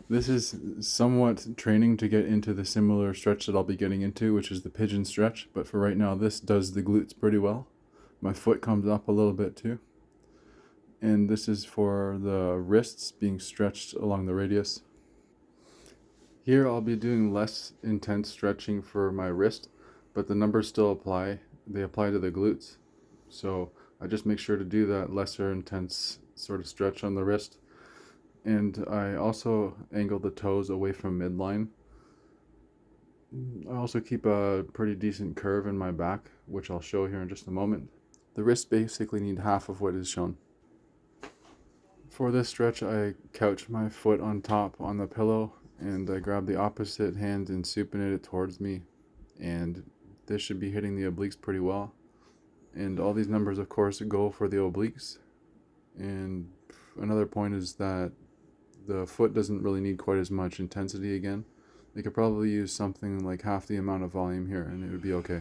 This is somewhat training to get into the similar stretch that I'll be getting into, which is the pigeon stretch, but for right now this does the glutes pretty well. My foot comes up a little bit too. And this is for the wrists being stretched along the radius. Here I'll be doing less intense stretching for my wrist, but the numbers still apply. They apply to the glutes. So I just make sure to do that lesser intense sort of stretch on the wrist. And I also angle the toes away from midline. I also keep a pretty decent curve in my back, which I'll show here in just a moment. The wrists basically need half of what is shown. For this stretch, I couch my foot on top on the pillow, and I grab the opposite hand and supinate it towards me, and this should be hitting the obliques pretty well. And all these numbers, of course, go for the obliques. And another point is that the foot doesn't really need quite as much intensity again. They could probably use something like half the amount of volume here, and it would be okay.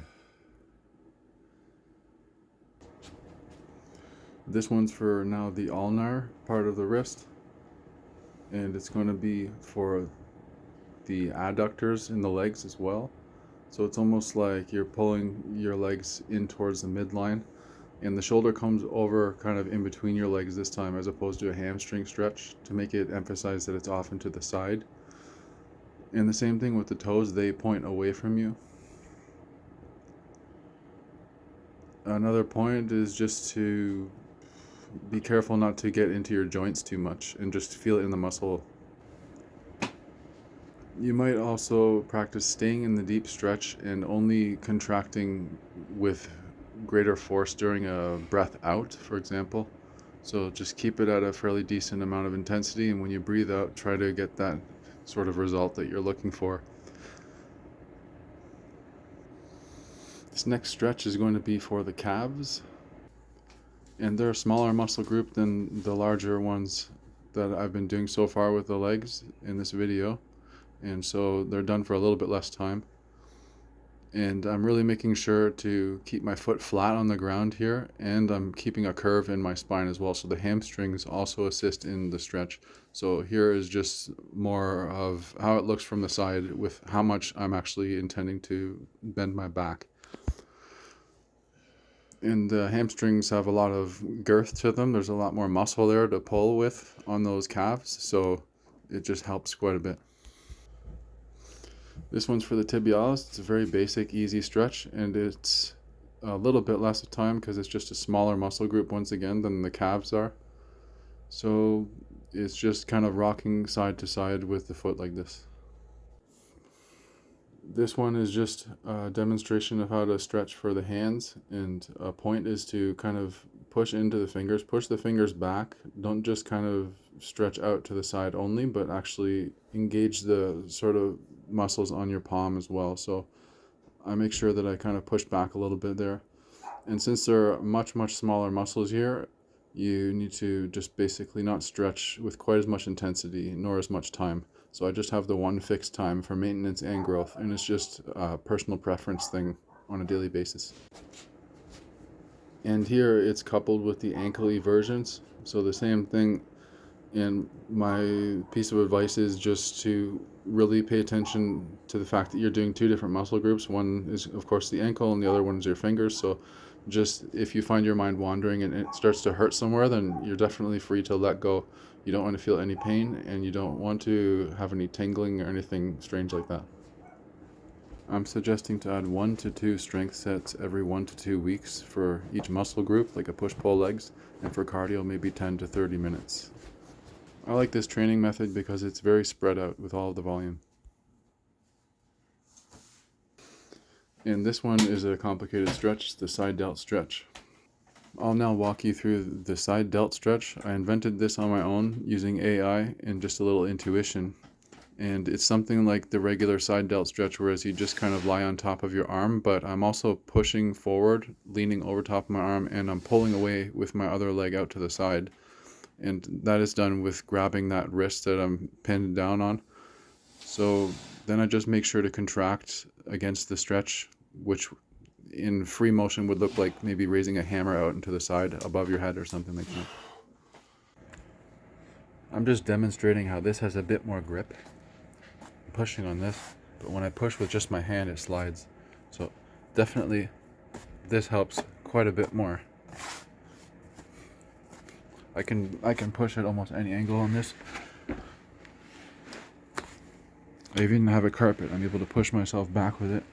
This one's for now the ulnar part of the wrist, and it's going to be for the adductors in the legs as well. So it's almost like you're pulling your legs in towards the midline, and the shoulder comes over kind of in between your legs this time, as opposed to a hamstring stretch, to make it emphasize that it's off and to the side. And the same thing with the toes, they point away from you. Another point is just to be careful not to get into your joints too much and just feel it in the muscle. You might also practice staying in the deep stretch and only contracting with greater force during a breath out, for example. So just keep it at a fairly decent amount of intensity, and when you breathe out, try to get that sort of result that you're looking for. This next stretch is going to be for the calves, and they're a smaller muscle group than the larger ones that I've been doing so far with the legs in this video, and so they're done for a little bit less time. And I'm really making sure to keep my foot flat on the ground here, and I'm keeping a curve in my spine as well, so the hamstrings also assist in the stretch. So here is just more of how it looks from the side with how much I'm actually intending to bend my back. And the hamstrings have a lot of girth to them. There's a lot more muscle there to pull with on those calves, so it just helps quite a bit. This one's for the tibialis. It's a very basic, easy stretch, and it's a little bit less of time because it's just a smaller muscle group once again than the calves are. So it's just kind of rocking side to side with the foot like this. This one is just a demonstration of how to stretch for the hands, and a point is to kind of push into the fingers, push the fingers back. Don't just kind of stretch out to the side only, but actually engage the sort of muscles on your palm as well. So I make sure that I kind of push back a little bit there. And since there are much smaller muscles here, you need to just basically not stretch with quite as much intensity nor as much time. So I just have the one fixed time for maintenance and growth, and it's just a personal preference thing on a daily basis. And here it's coupled with the ankle eversions. So the same thing, and my piece of advice is just to really pay attention to the fact that you're doing two different muscle groups. One is, of course, the ankle, and the other one is your fingers. So just if you find your mind wandering and it starts to hurt somewhere, then you're definitely free to let go. You don't want to feel any pain, and you don't want to have any tingling or anything strange like that. I'm suggesting to add 1 to 2 strength sets every 1 to 2 weeks for each muscle group, like a push-pull legs, and for cardio maybe 10 to 30 minutes. I like this training method because it's very spread out with all of the volume. And this one is a complicated stretch, the side delt stretch. I'll now walk you through the side delt stretch. I invented this on my own using AI and just a little intuition. And it's something like the regular side delt stretch, whereas you just kind of lie on top of your arm, but I'm also pushing forward, leaning over top of my arm, and I'm pulling away with my other leg out to the side. And that is done with grabbing that wrist that I'm pinned down on. So then I just make sure to contract against the stretch, which in free motion would look like maybe raising a hammer out into the side above your head or something like that. I'm just demonstrating how this has a bit more grip. I'm pushing on this, but when I push with just my hand, it slides. So definitely this helps quite a bit more. I can push at almost any angle on this. I even have a carpet. I'm able to push myself back with it.